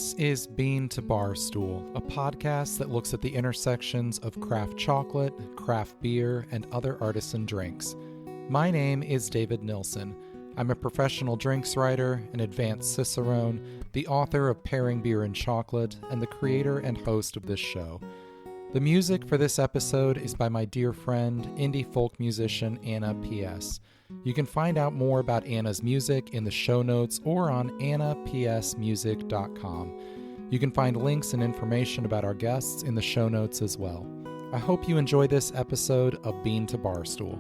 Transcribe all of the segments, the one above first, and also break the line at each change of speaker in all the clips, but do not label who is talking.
This is Bean to Barstool, a podcast that looks at the intersections of craft chocolate, craft beer, and other artisan drinks. My name is David Nilsson. I'm a professional drinks writer, an advanced cicerone, the author of Pairing Beer and Chocolate, and the creator and host of this show. The music for this episode is by my dear friend, indie folk musician Anna P.S. You can find out more about Anna's music in the show notes or on annapsmusic.com. You can find links and information about our guests in the show notes as well. I hope you enjoy this episode of Bean to Barstool.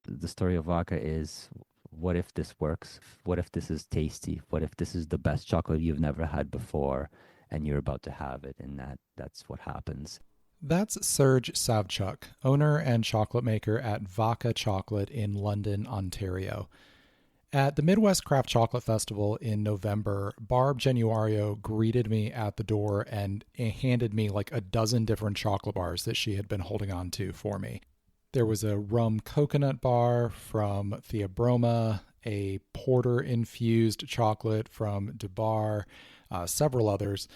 The story of Vaka is, what if this works? What if this is tasty? What if this is the best chocolate you've never had before and you're about to have it? And that's what happens.
That's Serge Savchuk, owner and chocolate maker at Vaka Chocolate in London, Ontario. At the Midwest Craft Chocolate Festival in November, Barb Genuario greeted me at the door and handed me like a dozen different chocolate bars that she had been holding on to for me. There was a rum coconut bar from Theobroma, a porter-infused chocolate from DeBar, several others.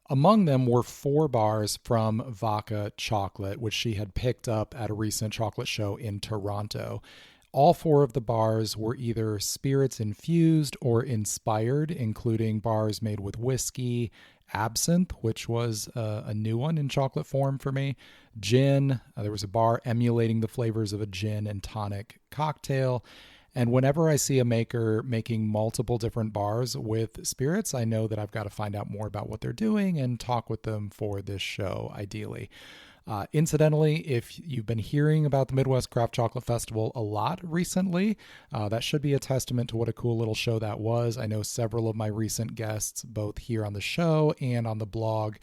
Among them were 4 bars from Vaka Chocolate, which she had picked up at a recent chocolate show in Toronto. All 4 of the bars were either spirits-infused or inspired, including bars made with whiskey, absinthe, which was a new one in chocolate form for me, gin. There was a bar emulating the flavors of a gin and tonic cocktail. And whenever I see a maker making multiple different bars with spirits, I know that I've got to find out more about what they're doing and talk with them for this show, ideally. Incidentally, if you've been hearing about the Midwest Craft Chocolate Festival a lot recently, that should be a testament to what a cool little show that was. I know several of my recent guests, both here on the show and on the blog,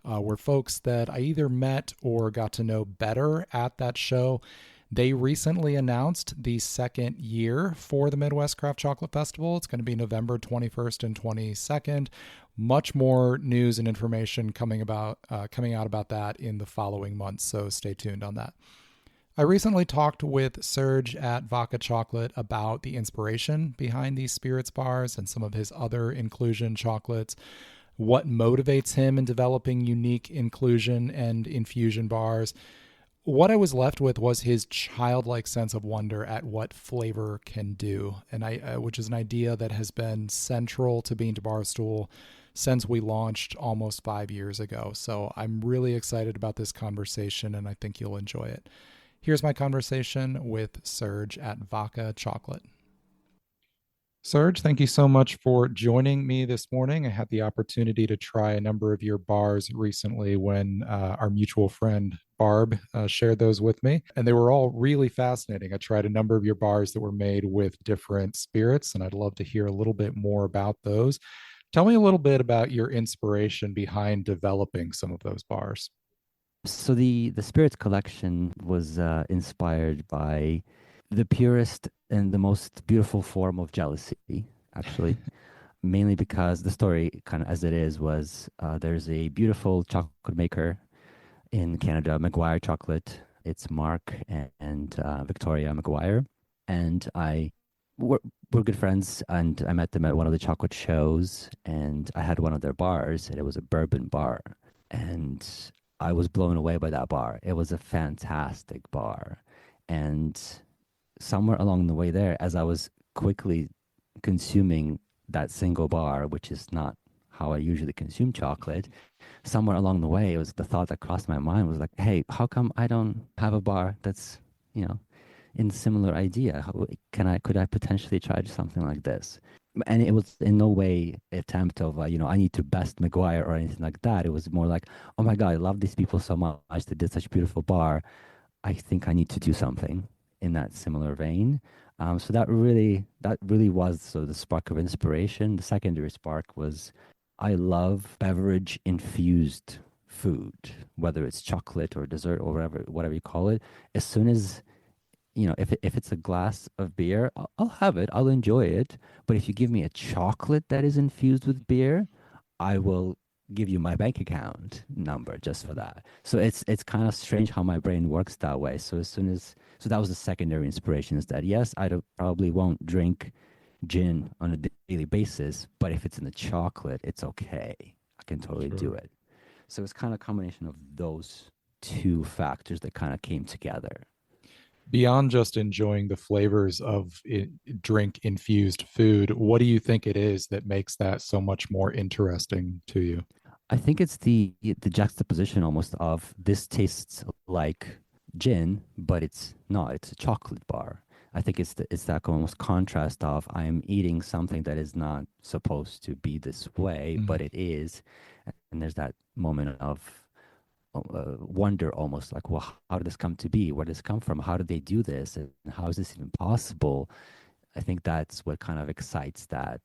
were folks that I either met or got to know better at that show. They recently announced the second year for the Midwest Craft Chocolate Festival. It's going to be November 21st and 22nd. Much more news and information coming out about that in the following months, so stay tuned on that. I recently talked with Serge at Vaka Chocolate about the inspiration behind these spirits bars and some of his other inclusion chocolates, what motivates him in developing unique inclusion and infusion bars. What I was left with was his childlike sense of wonder at what flavor can do, and which is an idea that has been central to Bean to Barstool since we launched almost 5 years ago. So I'm really excited about this conversation, and I think you'll enjoy it. Here's my conversation with Serge at Vaka Chocolate. Serge, thank you so much for joining me this morning. I had the opportunity to try a number of your bars recently when our mutual friend Barb shared those with me, and they were all really fascinating. I tried a number of your bars that were made with different spirits, and I'd love to hear a little bit more about those. Tell me a little bit about your inspiration behind developing some of those bars.
So the spirits collection was inspired by the purest and the most beautiful form of jealousy, actually. Mainly because the story, kind of as it is, was there's a beautiful chocolate maker in Canada, Maguire Chocolate. It's Mark and Victoria Maguire. And we're good friends, and I met them at one of the chocolate shows, and I had one of their bars, and it was a bourbon bar. And I was blown away by that bar. It was a fantastic bar. And somewhere along the way there, as I was quickly consuming that single bar, which is not how I usually consume chocolate, somewhere along the way, it was the thought that crossed my mind was like, hey, how come I don't have a bar that's, in similar idea? Could I potentially try something like this? And it was in no way attempt of, I need to best Maguire or anything like that. It was more like, oh my God, I love these people so much. They did such a beautiful bar. I think I need to do something in that similar vein. So that really was the spark of inspiration. The secondary spark was, I love beverage infused food, whether it's chocolate or dessert or whatever you call it. As soon as, if it's a glass of beer, I'll have it, I'll enjoy it. But if you give me a chocolate that is infused with beer, I will give you my bank account number just for that. So it's kind of strange how my brain works that way. So as soon as So that was the secondary inspiration, is that yes, probably won't drink gin on a daily basis, but if it's in the chocolate, it's okay. I can totally do
Sure.
it. So it's kind of a combination of those two factors that kind of came together.
Beyond just enjoying the flavors of drink infused food, what do you think it is that makes that so much more interesting to you?
I think it's the juxtaposition almost of this tastes like gin, but it's not. It's a chocolate bar. I think it's that almost contrast of I am eating something that is not supposed to be this way, but
Mm.
it is, and there's that moment of wonder, almost like, well, how did this come to be? Where did this come from? How did they do this? And how is this even possible? I think that's what kind of excites that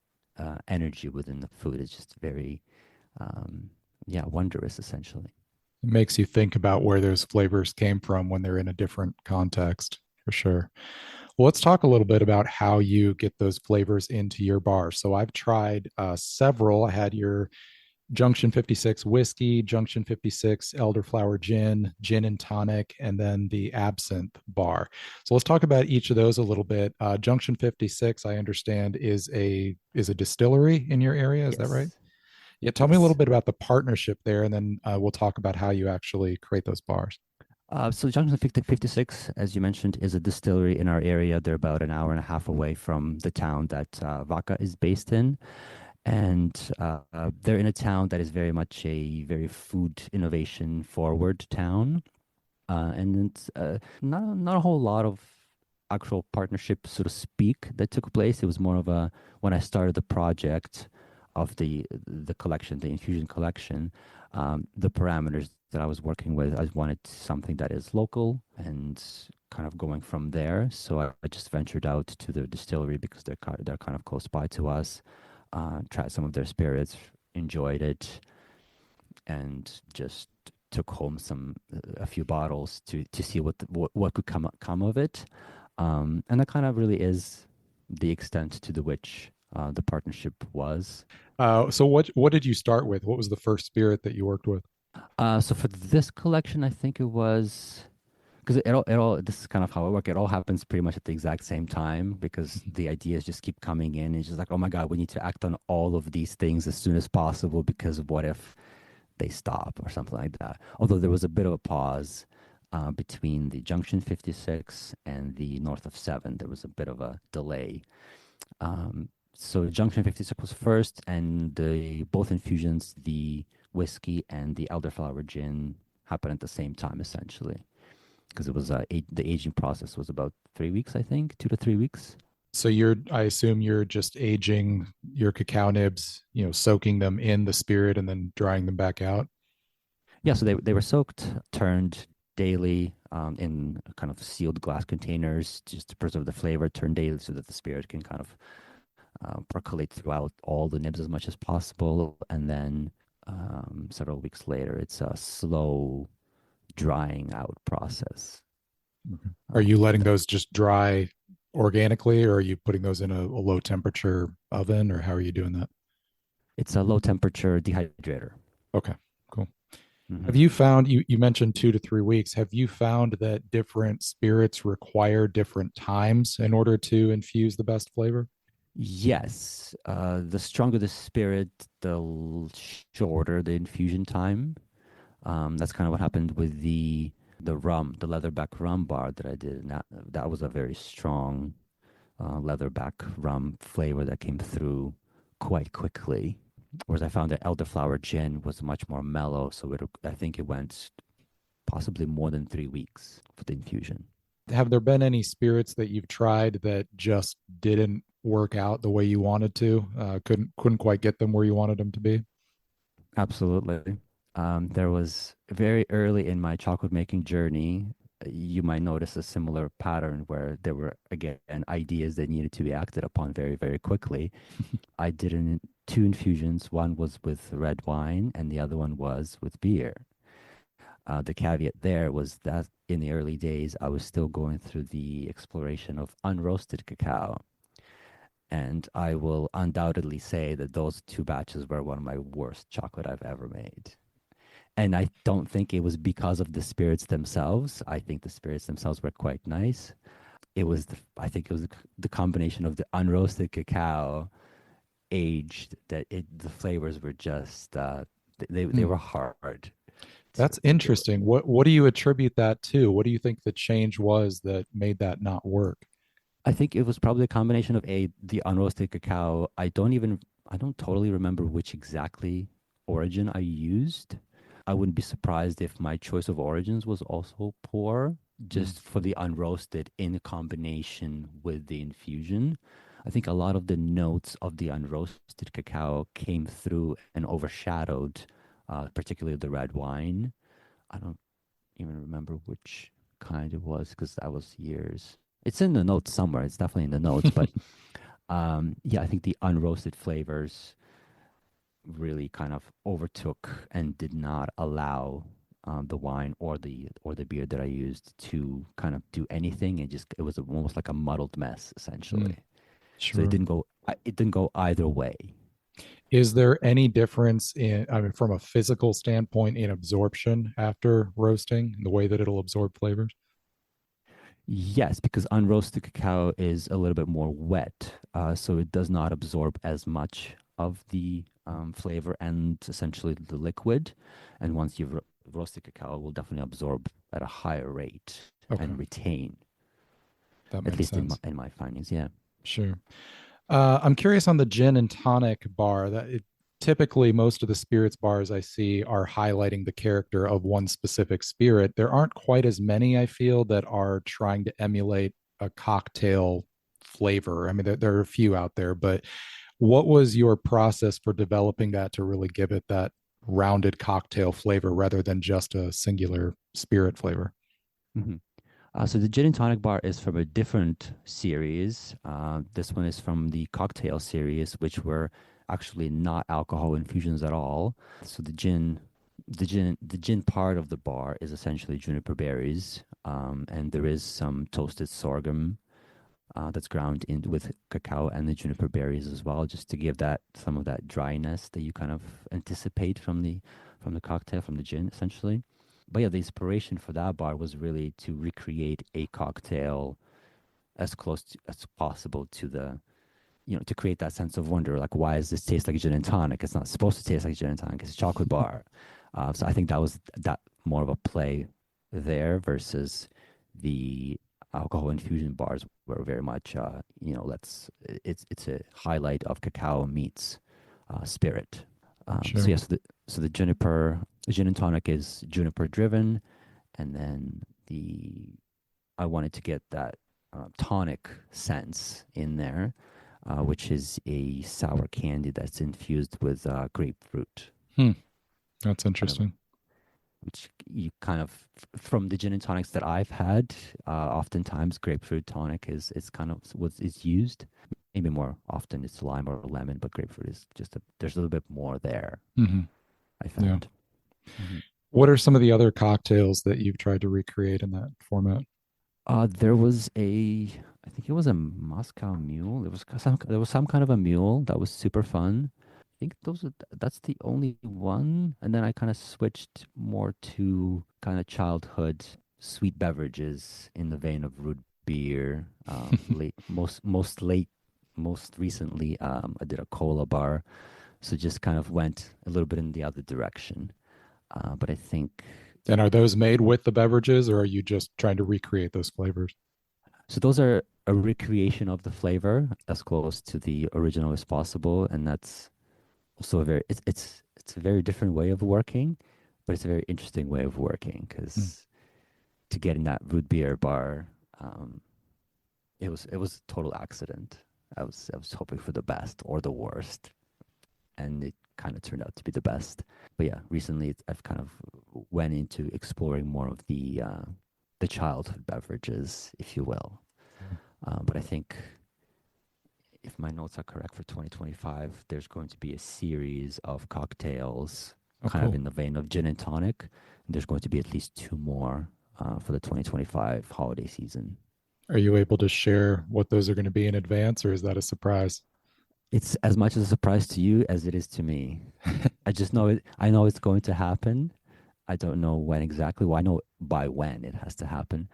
energy within the food. It's just very um, yeah, wondrous essentially.
It makes you think about where those flavors came from when they're in a different context, for sure. Well, let's talk a little bit about how you get those flavors into your bar. So I've tried several. I had your Junction 56 whiskey, Junction 56 elderflower gin, gin and tonic, and then the absinthe bar. So let's talk about each of those a little bit. Junction 56, I understand, is a distillery in your area. Is that right?
Yes.
Yeah. Tell me a little
Yes.
bit about the partnership there, and then we'll talk about how you actually create those bars.
So Junction 56, as you mentioned, is a distillery in our area. They're about an hour and a half away from the town that Vaka is based in. And they're in a town that is very much a very food innovation forward town. And it's not a whole lot of actual partnership, so to speak, that took place. It was more of a when I started the project of the collection, the infusion collection, the parameters that I was working with, I wanted something that is local and kind of going from there. So I just ventured out to the distillery because they're kind of close by to us. Tried some of their spirits, enjoyed it, and just took home a few bottles to see what could come of it. And that kind of really is the extent to the which the partnership was.
So what did you start with? What was the first spirit that you worked with?
So for this collection, I think it was because it all this is kind of how it works. It all happens pretty much at the exact same time because the ideas just keep coming in. It's just like, oh my God, we need to act on all of these things as soon as possible because of what if they stop or something like that. Although there was a bit of a pause between the Junction 56 and the North of 7. There was a bit of a delay. So Junction 56 was first, and both infusions, the whiskey and the elderflower gin, happened at the same time, essentially. Because it was the aging process was about 3 weeks, I think, 2 to 3 weeks.
So I assume you're just aging your cacao nibs, soaking them in the spirit and then drying them back out.
Yeah, so they were soaked, turned daily in kind of sealed glass containers just to preserve the flavor, turned daily so that the spirit can kind of percolate throughout all the nibs as much as possible. And then several weeks later, it's a slow drying out process.
Okay. Are you letting
That
those just dry organically, or are you putting those in a low temperature oven, or how are you doing that?
It's a low temperature dehydrator.
Okay, cool. Have
Hmm.
you found you mentioned 2 to 3 weeks? Have you found that different spirits require different times in order to infuse the best flavor?
Yes, the stronger the spirit, the shorter the infusion time. That's kind of what happened with the rum, the leatherback rum bar that I did. And that was a very strong leatherback rum flavor that came through quite quickly. Whereas I found that elderflower gin was much more mellow, so I think it went possibly more than 3 weeks for the infusion.
Have there been any spirits that you've tried that just didn't work out the way you wanted to? Couldn't quite get them where you wanted them to be?
Absolutely. There was very early in my chocolate making journey, you might notice a similar pattern where there were, again, ideas that needed to be acted upon very, very quickly. I did two infusions. One was with red wine, and the other one was with beer. The caveat there was that in the early days, I was still going through the exploration of unroasted cacao. And I will undoubtedly say that those two batches were one of my worst chocolate I've ever made. And I don't think it was because of the spirits themselves. I think the spirits themselves were quite nice. I think it was the combination of the unroasted cacao aged the flavors were just, they
Hmm.
were hard
That's
to do.
interesting. What do you attribute that to? What do you think the change was that made that not work?
I think it was probably a combination of the unroasted cacao. I don't totally remember which exactly origin I used. I wouldn't be surprised if my choice of origins was also poor,
Hmm.
just for the unroasted in combination with the infusion. I think a lot of the notes of the unroasted cacao came through and overshadowed, particularly the red wine. I don't even remember which kind it was because that was years. It's in the notes somewhere. It's definitely in the notes, but yeah, I think the unroasted flavors really kind of overtook and did not allow the wine or the beer that I used to kind of do anything. It was almost like a muddled mess
Hmm.
essentially. So
Sure.
it didn't go either way.
Is there any difference in, I mean, from a physical standpoint in absorption after roasting, the way that it'll absorb flavors?
Yes, because unroasted cacao is a little bit more wet, so it does not absorb as much of the flavor and essentially the liquid. And once you've roasted cacao, it will definitely absorb at a higher rate
Okay,
and retain,
that
at
makes
least
sense.
in my findings. Yeah.
Sure. I'm curious on the gin and tonic bar. Typically, most of the spirits bars I see are highlighting the character of one specific spirit. There aren't quite as many, I feel, that are trying to emulate a cocktail flavor. I mean, there are a few out there, but what was your process for developing that to really give it that rounded cocktail flavor rather than just a singular spirit flavor?
hmm So the gin and tonic bar is from a different series. This one is from the cocktail series, which were actually not alcohol infusions at all. So the gin part of the bar is essentially juniper berries, and there is some toasted sorghum that's ground in with cacao and the juniper berries as well, just to give that some of that dryness that you kind of anticipate from the cocktail, from the gin, essentially. But yeah, the inspiration for that bar was really to recreate a cocktail as as possible to to create that sense of wonder. Like, why does this taste like gin and tonic? It's not supposed to taste like gin and tonic. It's a chocolate bar. So I think that was that more of a play there versus the alcohol infusion bars were very much, it's a highlight of cacao meets spirit. So
Sure.
yes, so the juniper gin and tonic is juniper driven, and then the I wanted to get that tonic sense in there, which is a sour candy that's infused with grapefruit,
Hmm, that's
kind of,
interesting.
which you kind of from the gin and tonics that I've had, oftentimes grapefruit tonic is kind of what is used. Maybe more often it's lime or lemon, but grapefruit is just there's a little bit more there.
Hmm.
I
Yeah.
found. Mhm.
What are some of the other cocktails that you've tried to recreate in that format?
There was I think it was a Moscow Mule. There was some kind of a mule that was super fun. I think that's the only one. And then I kind of switched more to kind of childhood sweet beverages in the vein of root beer. Most recently, I did a cola bar, so just kind of went a little bit in the other direction. But I think.
And are those made with the beverages, or are you just trying to recreate those flavors?
So those are a recreation of the flavor as close to the original as possible, and that's also it's a very different way of working, but it's a very interesting way of working
Hmm.
because to get in that root beer bar, um, it was a total accident. I was hoping for the best or the worst, and it kind of turned out to be the best. But yeah, recently I've kind of went into exploring more of the childhood beverages, if you will. But I think if my notes are correct for 2025, there's going to be a series of cocktails
Oh,
kind of
cool.
in the vein of gin and tonic. And there's going to be at least two more for the 2025 holiday season.
Are you able to share what those are going to be in advance, or is that a surprise?
It's as much as a surprise to you as it is to me. I just know it. I know it's going to happen. I don't know when exactly. Well, I know by when it has to happen.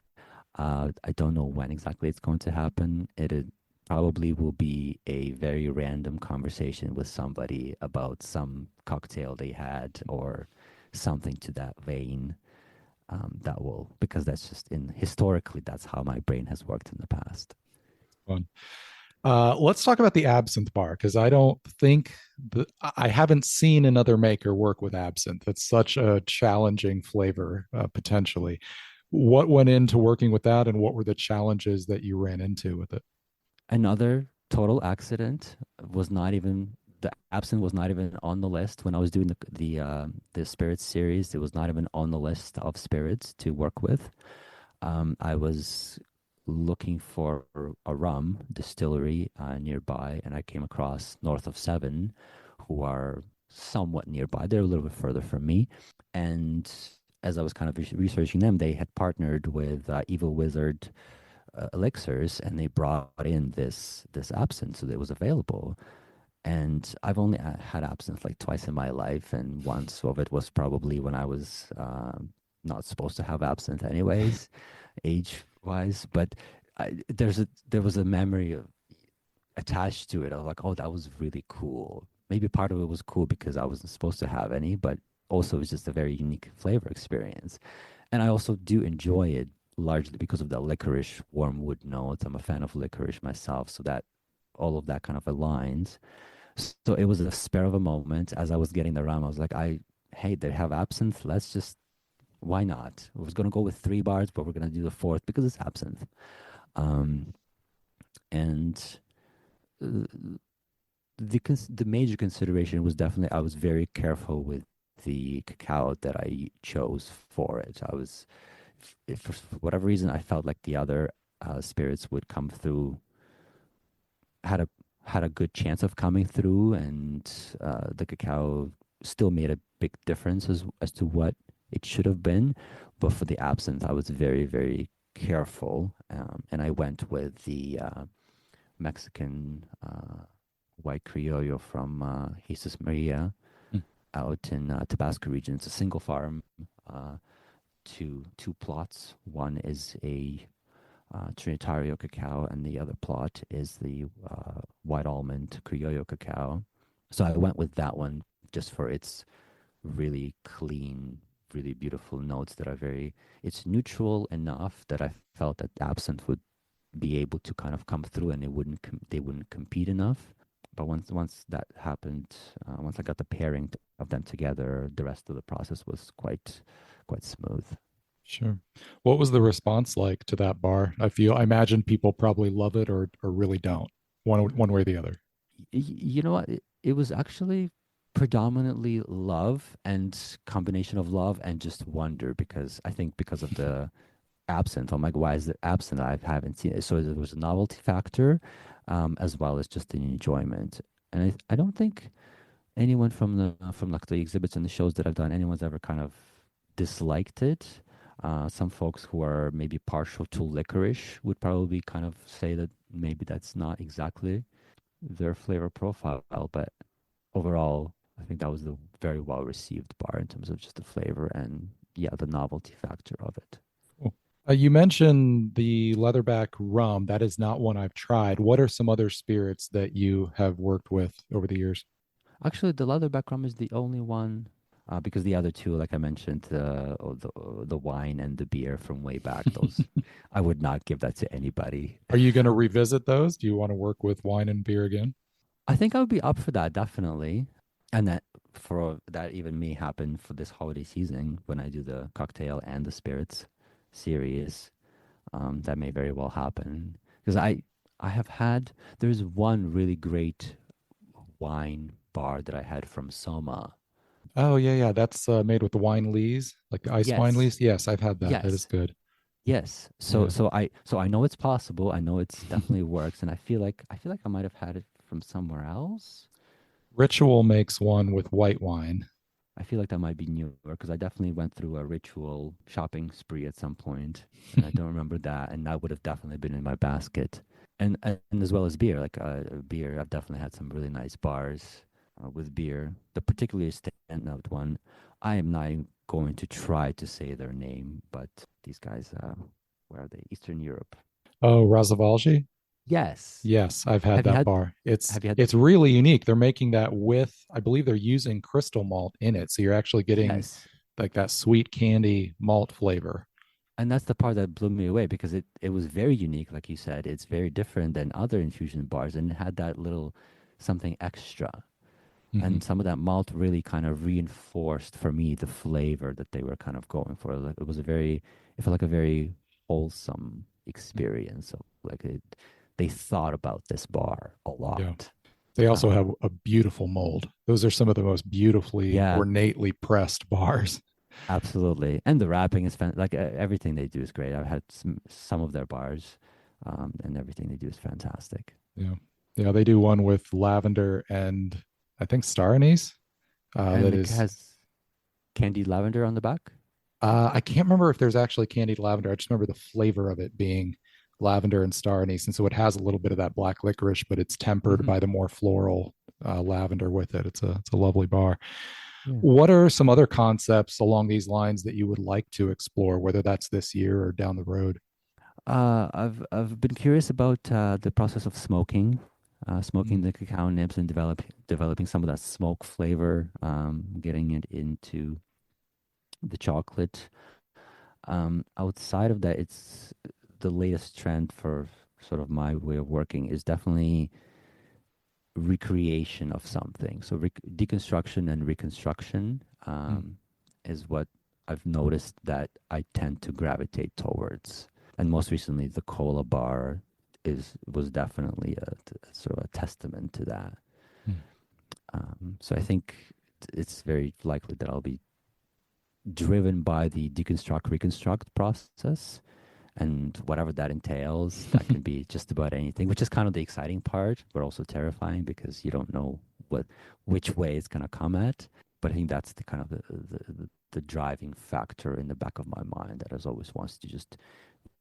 I don't know when exactly it's going to happen. It probably will be a very random conversation with somebody about some cocktail they had or something to that vein. That will, because that's just in historically, that's how my brain has worked in the past.
Fun. Let's talk about the absinthe bar because I don't think I haven't seen another maker work with absinthe. It's such a challenging flavor, potentially. What went into working with that, and what were the challenges that you ran into with it?
Another total accident was not even the absinthe was not even on the list when I was doing the spirits series. It was not even on the list of spirits to work with. I was looking for a rum distillery nearby, and I came across North of Seven, who are somewhat nearby. They're a little bit further from me, and as I was kind of researching them, they had partnered with Evil Wizard elixirs, and they brought in this absinthe, so it was available. And I've only had absinthe like twice in my life, and once of it was probably when I was not supposed to have absinthe, anyways, age wise. But there was a memory attached to it. I was like, oh, that was really cool. Maybe part of it was cool because I wasn't supposed to have any, but also it's just a very unique flavor experience. And I also do enjoy it largely because of the licorice warm wood notes. I'm a fan of licorice myself, so that all of that kind of aligns. So it was a spur of a moment as I was getting the rum. I was like, hey, they have absinthe. Let's just, why not? I was going to go with 3 bars, but we're going to do the fourth because it's absinthe. Um, and uh, the major consideration was definitely I was very careful with the cacao that I chose for it. I was, if for whatever reason, I felt like the other spirits would come through, had a had a good chance of coming through, and the cacao still made a big difference as to what it should have been. But for the absinthe, I was very, very careful, and I went with the Mexican white criollo from Jesus Maria
Mm.
out in Tabasco region. It's a single farm, uh, two plots. One is a Trinitario cacao, and the other plot is the white almond criollo cacao. So I went with that one just for its really clean, really beautiful notes that are very. It's neutral enough that I felt that absinthe would be able to kind of come through, and they wouldn't compete enough. But once that happened, once I got the pairing of them together, the rest of the process was quite smooth.
Sure. What was the response like to that bar? I imagine people probably love it or really don't, one way or the other.
You know what? It was actually predominantly love and combination of love and just wonder, because I think because of the absinthe. I'm like, why is it absinthe? I haven't seen it. So there was a novelty factor, as well as just an enjoyment. And I don't think anyone from like the exhibits and the shows that I've done, anyone's ever kind of disliked it. Some folks who are maybe partial to licorice would probably kind of say that maybe that's not exactly their flavor profile, but overall, I think that was the very well received bar in terms of just the flavor and yeah, the novelty factor of it.
Cool. You mentioned the leatherback rum. That is not one I've tried. What are some other spirits that you have worked with over the years?
Actually, the leatherback rum is the only one, because the other two, like I mentioned, the wine and the beer from way back, those I would not give that to anybody.
Are you going to revisit those? Do you want to work with wine and beer again?
I think I would be up for that, definitely. And that for that even may happen for this holiday season when I do the cocktail and the spirits series. That may very well happen because I have had there's one really great wine bar that I had from Soma.
Oh yeah, yeah. That's made with the wine lees, like the ice wine
Yes,
lees. Yes, I've had that. That is
yes,
good.
yes.
Yeah.
So I know it's possible. I know it's definitely works, and I feel like I might have had it from somewhere else.
Ritual makes one with white wine.
I feel like that might be newer because I definitely went through a ritual shopping spree at some point, and I don't remember that, and that would have definitely been in my basket. And as well as beer, like beer, I've definitely had some really nice bars with beer. The particularly standout one I am not even going to try to say their name, but these guys, where are they? Eastern Europe.
Oh, Rozsavolgyi?
Yes.
Yes, I've had
Have you
that
had?
bar. It's
Have you had?
it's really unique. They're making that with, I believe they're using crystal malt in it. So you're actually getting
Yes.
like that sweet candy malt flavor.
And that's the part that blew me away because it was very unique, like you said. It's very different than other infusion bars, and it had that little something extra.
Hmm.
And some of that malt really kind of reinforced for me the flavor that they were kind of going for. Like it felt like a very wholesome experience. So like they thought about this bar a
Yeah.
lot.
They also
Um,
have a beautiful mold. Those are some of the most beautifully
yeah,
ornately pressed bars.
absolutely. And the wrapping is like everything they do is great. I've had some of their bars, and everything they do is fantastic.
Yeah. Yeah, they do one with lavender and I think star anise. That
And it
is,
has candied lavender on the back.
I can't remember if there's actually candied lavender. I just remember the flavor of it being lavender and star anise. And so it has a little bit of that black licorice, but it's tempered
Hmm.
by the more floral lavender with it. It's a lovely bar.
Yeah.
What are some other concepts along these lines that you would like to explore, whether that's this year or down the road?
I've been curious about the process of smoking, smoking
Mm.
the cacao nibs and developing some of that smoke flavor, getting it into the chocolate. Outside of that, it's the latest trend for sort of my way of working is definitely recreation of something. So deconstruction and reconstruction
Mm.
is what I've noticed that I tend to gravitate towards. And most recently, the cola bar was definitely sort of a testament to that.
Mm.
So I think it's very likely that I'll be driven by the deconstruct reconstruct process and whatever that entails. That can be just about anything, which is kind of the exciting part, but also terrifying because you don't know which way it's going to come at. But I think that's the kind of the driving factor in the back of my mind that has always wants to just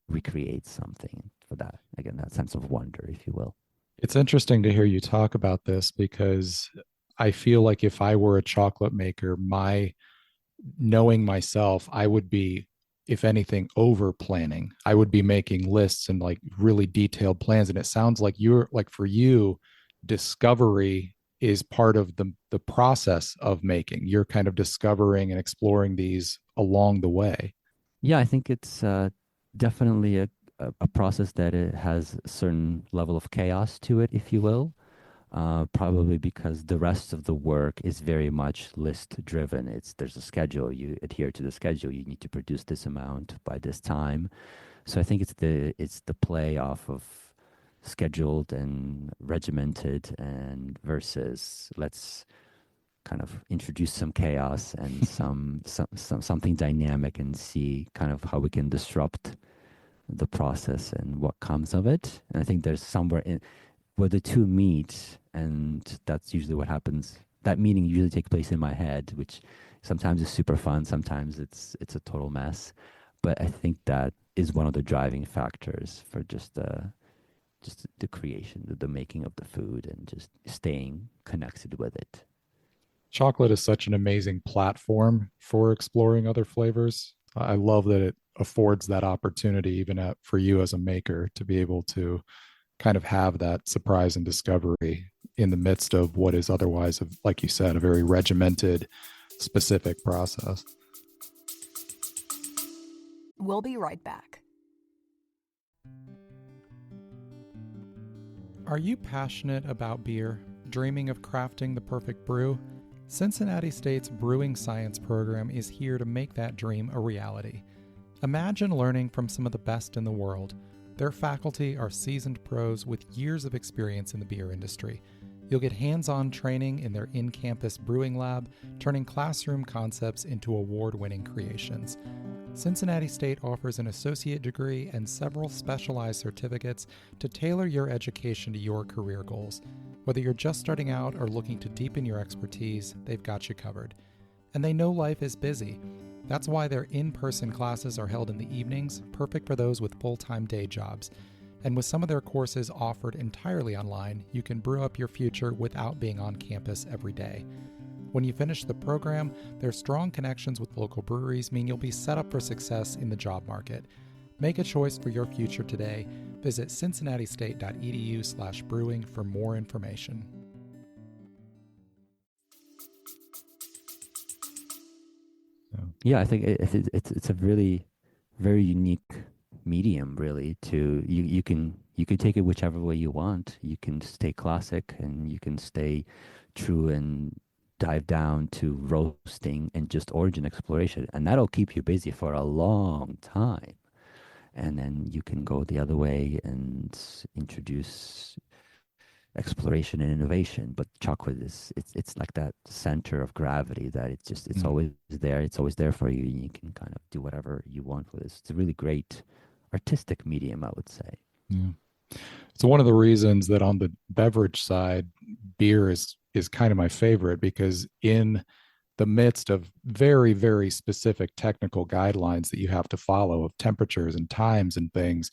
recreate something for that, again, that sense of wonder, if you will.
It's interesting to hear you talk about this because I feel like if I were a chocolate maker, my knowing myself, I would be, if anything, over planning. I would be making lists and like really detailed plans. And it sounds like you're like for you, discovery is part of the process of making. You're kind of discovering and exploring these along the way.
Yeah, I think it's definitely a process that it has a certain level of chaos to it, if you will. Probably because the rest of the work is very much list driven. There's a schedule. You adhere to the schedule. You need to produce this amount by this time. So I think it's the play off of scheduled and regimented and versus let's kind of introduce some chaos and something dynamic and see kind of how we can disrupt the process and what comes of it. And I think there's somewhere in where the two meet, and that's usually what happens. That meeting usually takes place in my head, which sometimes is super fun, sometimes it's a total mess. But I think that is one of the driving factors for just the creation, the making of the food, and just staying connected with it.
Chocolate is such an amazing platform for exploring other flavors. I love that it affords that opportunity, even for you as a maker, to be able to kind of have that surprise and discovery in the midst of what is otherwise, like you said, a very regimented, specific process.
We'll be right back.
Are you passionate about beer, dreaming of crafting the perfect brew? Cincinnati State's Brewing Science program is here to make that dream a reality. Imagine learning from some of the best in the world. Their faculty are seasoned pros with years of experience in the beer industry. You'll get hands-on training in their in-campus brewing lab, turning classroom concepts into award-winning creations. Cincinnati State offers an associate degree and several specialized certificates to tailor your education to your career goals. Whether you're just starting out or looking to deepen your expertise, they've got you covered. And they know life is busy. That's why their in-person classes are held in the evenings, perfect for those with full-time day jobs. And with some of their courses offered entirely online, you can brew up your future without being on campus every day. When you finish the program, their strong connections with local breweries mean you'll be set up for success in the job market. Make a choice for your future today. Visit cincinnati-state.edu/brewing for more information.
Yeah, I think it's a really very unique medium, really. To you can take it whichever way you want. You can stay classic, and you can stay true and dive down to roasting and just origin exploration, and that'll keep you busy for a long time. And then you can go the other way and introduce exploration and innovation. But chocolate it's like that center of gravity that it's always there. It's always there for you. You can kind of do whatever you want with it. It's a really great artistic medium, I would say.
Yeah. So one of the reasons that on the beverage side, beer is kind of my favorite, because in the midst of very, very specific technical guidelines that you have to follow of temperatures and times and things,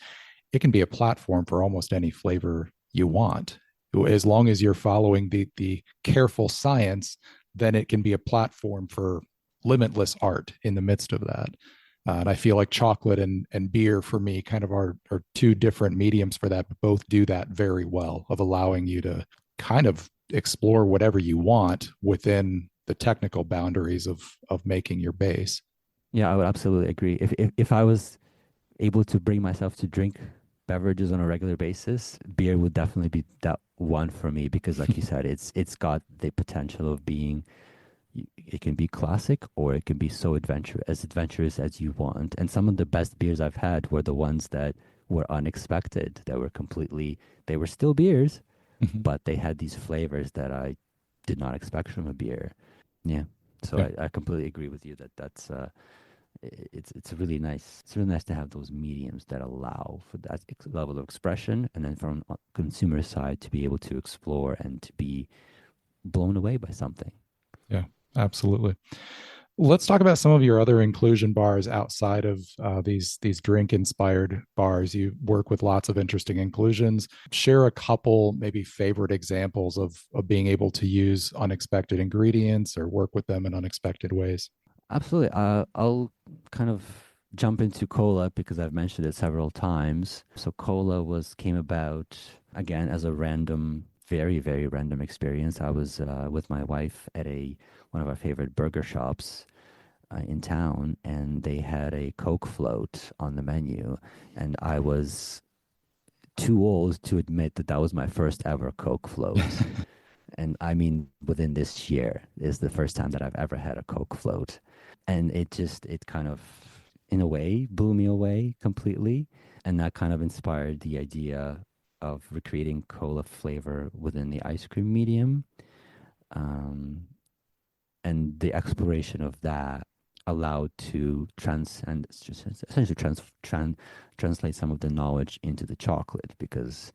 it can be a platform for almost any flavor you want. As long as you're following the careful science, then it can be a platform for limitless art in the midst of that. And I feel like chocolate and beer for me kind of are two different mediums for that, but both do that very well, of allowing you to kind of explore whatever you want within the technical boundaries of making your base.
Yeah, I would absolutely agree. If I was able to bring myself to drink beverages on a regular basis, beer would definitely be that one for me, because like you said, it's got the potential of being, it can be classic or it can be so adventurous as you want. And some of the best beers I've had were the ones that were unexpected, that were they were still beers, but they had these flavors that I did not expect from a beer. Yeah. So
Yeah.
I completely agree with you that's it's really nice. It's really nice to have those mediums that allow for that level of expression, and then from a consumer side to be able to explore and to be blown away by something.
Yeah, absolutely. Let's talk about some of your other inclusion bars outside of these drink-inspired bars. You work with lots of interesting inclusions. Share a couple maybe favorite examples of being able to use unexpected ingredients or work with them in unexpected ways.
Absolutely. I'll kind of jump into cola because I've mentioned it several times. So cola came about again as a random, very, very random experience. I was with my wife at one of our favorite burger shops in town, and they had a Coke float on the menu, and I was too old to admit that was my first ever Coke float. And I mean, within this year is the first time that I've ever had a Coke float. And it kind of, in a way, blew me away completely. And that kind of inspired the idea of recreating cola flavor within the ice cream medium. And the exploration of that allowed to essentially translate some of the knowledge into the chocolate, because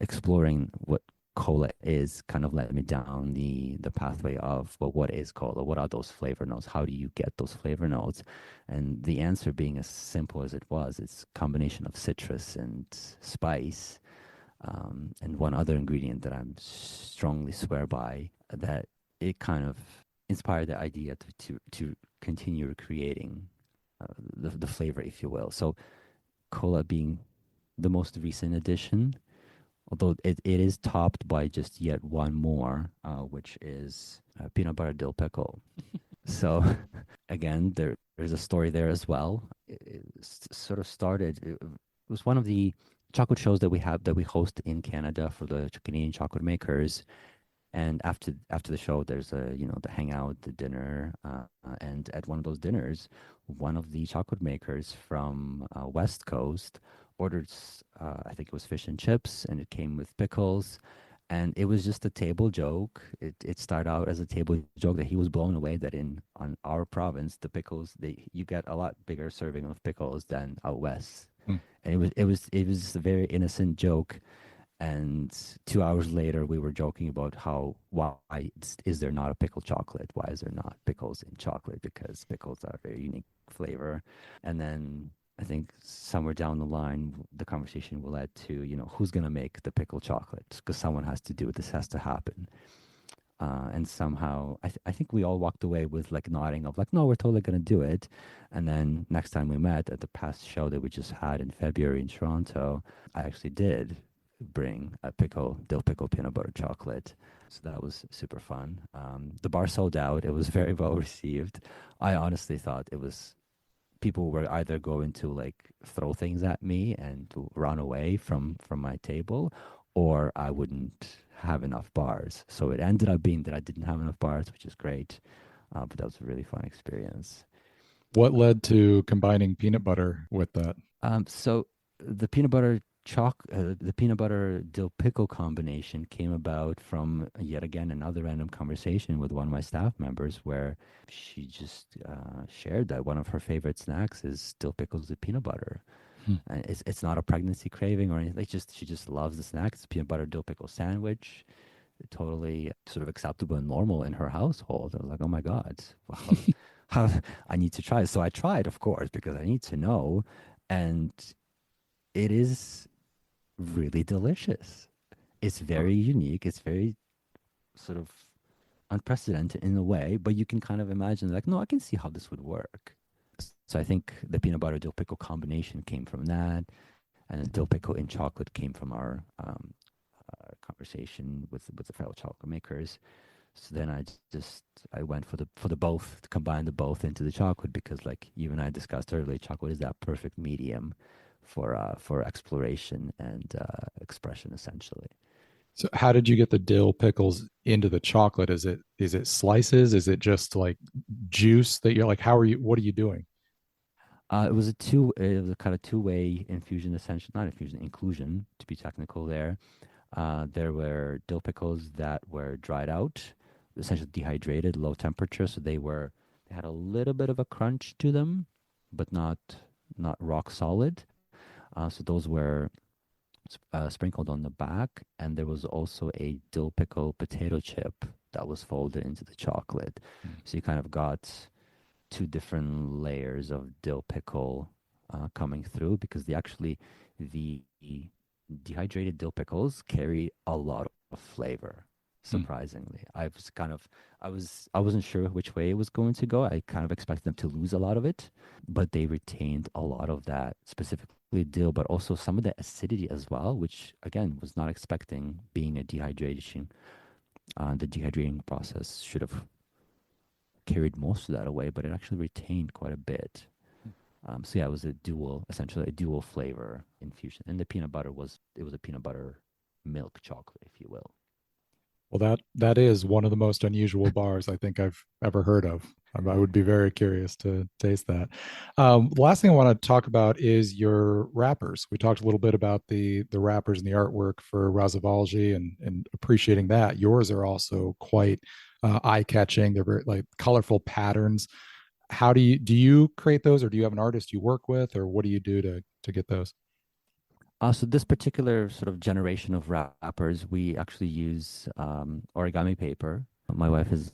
exploring what cola is kind of led me down the pathway of, well, what is cola? What are those flavor notes? How do you get those flavor notes? And the answer being as simple as it was, it's a combination of citrus and spice, and one other ingredient that I'm strongly swear by, that it kind of inspired the idea to continue creating the flavor, if you will. So cola being the most recent addition, although it is topped by just yet one more, which is peanut butter dill pickle. So again, there's a story there as well. It sort of started, it was one of the chocolate shows that we host in Canada for the Canadian chocolate makers. And after the show, there's the hangout, the dinner, and at one of those dinners, one of the chocolate makers from West Coast ordered, I think it was fish and chips, and it came with pickles, and it was just a table joke. It started out as a table joke that he was blown away that on our province, the pickles, you get a lot bigger serving of pickles than out west, and it was just a very innocent joke. And 2 hours later, we were joking about why is there not a pickle chocolate? Why is there not pickles in chocolate? Because pickles are a very unique flavor. And then I think somewhere down the line, the conversation will lead to, who's going to make the pickle chocolate? Because someone has to do it. This has to happen. And somehow, I think we all walked away with like nodding of like, no, we're totally going to do it. And then next time we met at the past show that we just had in February in Toronto, I actually did bring a dill pickle peanut butter chocolate. So that was super fun. The bar sold out. It was very well received. I honestly thought it was people were either going to like throw things at me and to run away from my table, or I wouldn't have enough bars. So it ended up being that I didn't have enough bars, which is great. But that was a really fun experience.
What led to combining peanut butter with that?
So the the peanut butter dill pickle combination came about from yet again another random conversation with one of my staff members, where she just shared that one of her favorite snacks is dill pickles with peanut butter.
Hmm.
And it's not a pregnancy craving or anything. She just loves the snack. It's peanut butter dill pickle sandwich. Totally sort of acceptable and normal in her household. I was like, oh my God, wow, how, I need to try it. So I tried, of course, because I need to know. And it is really delicious. It's very unique. It's very sort of unprecedented in a way, but you can kind of imagine like, no, I can see how this would work. So I think the peanut butter dill pickle combination came from that, and the dill pickle in chocolate came from our conversation with the fellow chocolate makers. So then I went for the both, to combine the both into the chocolate, because like you and I discussed earlier, chocolate is that perfect medium for exploration and expression, essentially.
So how did you get the dill pickles into the chocolate? Is it slices? Is it just like juice that you're like, what are you doing?
It was a kind of two-way infusion, essentially, not infusion, inclusion, to be technical there. There were dill pickles that were dried out, essentially dehydrated, low temperature, so they had a little bit of a crunch to them, but not rock solid. So those were sprinkled on the back, and there was also a dill pickle potato chip that was folded into the chocolate. So you kind of got two different layers of dill pickle coming through, because the dehydrated dill pickles carry a lot of flavor. Surprisingly, I wasn't sure which way it was going to go. I kind of expected them to lose a lot of it, but they retained a lot of that, specifically dill, but also some of the acidity as well, which again was not expecting, being a dehydration. The dehydrating process should have carried most of that away, but it actually retained quite a bit. So yeah, it was essentially a dual flavor infusion, and the peanut butter was a peanut butter milk chocolate, if you will.
Well, that is one of the most unusual bars I think I've ever heard of. I would be very curious to taste that. Last thing I want to talk about is your wrappers. We talked a little bit about the wrappers and the artwork for Rozsavolgyi, and appreciating that. Yours are also quite eye catching. They're very like colorful patterns. How do you create those, or do you have an artist you work with, or what do you do to get those?
So this particular sort of generation of wrappers, we actually use origami paper. My wife is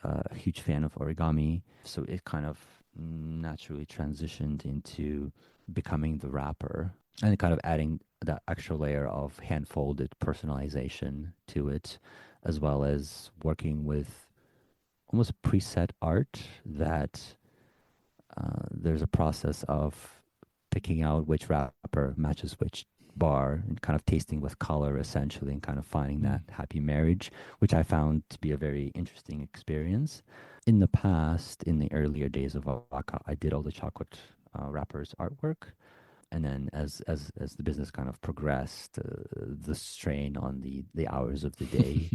a huge fan of origami, so it kind of naturally transitioned into becoming the wrapper, and kind of adding that extra layer of hand-folded personalization to it, as well as working with almost preset art that there's a process of picking out which wrapper matches which bar, and kind of tasting with color, essentially, and kind of finding that happy marriage, which I found to be a very interesting experience. In the past, in the earlier days of Vaka, I did all the chocolate wrappers artwork. And then as the business kind of progressed, the strain on the hours of the day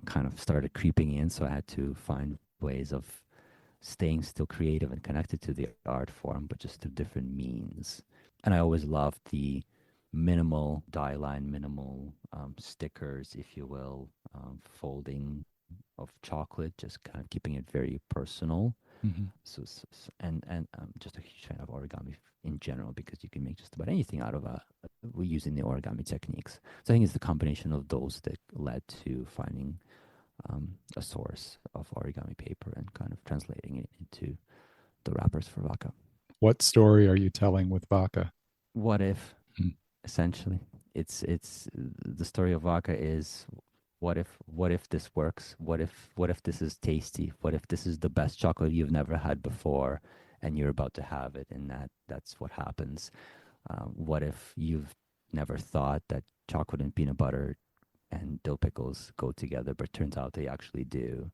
kind of started creeping in. So I had to find ways of staying still creative and connected to the art form, but just through different means. And I always loved the minimal die line, minimal stickers, if you will, folding of chocolate, just kind of keeping it very personal.
Mm-hmm.
And just a huge fan of origami in general, because you can make just about anything out of using the origami techniques. So I think it's the combination of those that led to finding a source of origami paper and kind of translating it into the wrappers for Vaka.
What story are you telling with Vaka?
What if, essentially, it's the story of Vaka is what if this works? What if this is tasty? What if this is the best chocolate you've never had before, and you're about to have it, and that's what happens? What if you've never thought that chocolate and peanut butter and dill pickles go together, but turns out they actually do?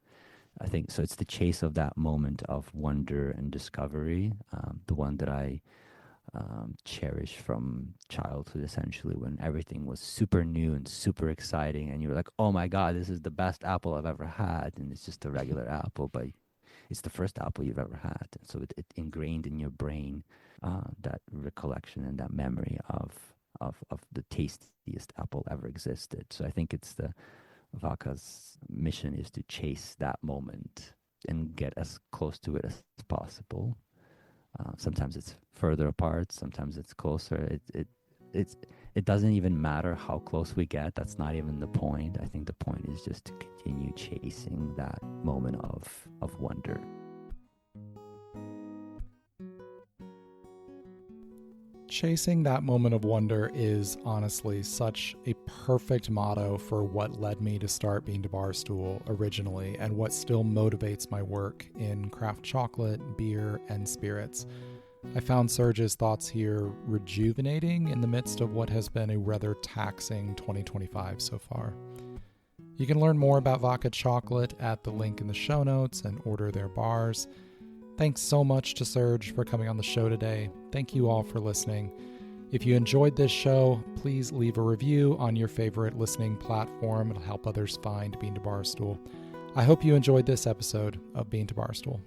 I think so. It's the chase of that moment of wonder and discovery, the one that I cherish from childhood, essentially, when everything was super new and super exciting, and you're like, "Oh my God, this is the best apple I've ever had," and it's just a regular apple, but it's the first apple you've ever had, and so it ingrained in your brain that recollection and that memory of the tastiest apple ever existed. So I think it's the Vaka's mission is to chase that moment and get as close to it as possible. Sometimes it's further apart, sometimes it's closer. It doesn't even matter how close we get. That's not even the point. I think the point is just to continue chasing that moment of wonder.
Chasing that moment of wonder is honestly such a perfect motto for what led me to start Bean to Barstool originally, and what still motivates my work in craft chocolate, beer, and spirits. I found Serge's thoughts here rejuvenating in the midst of what has been a rather taxing 2025 so far. You can learn more about Vaka Chocolate at the link in the show notes and order their bars. Thanks so much to Serge for coming on the show today. Thank you all for listening. If you enjoyed this show, please leave a review on your favorite listening platform. It'll help others find Bean to Barstool. I hope you enjoyed this episode of Bean to Barstool.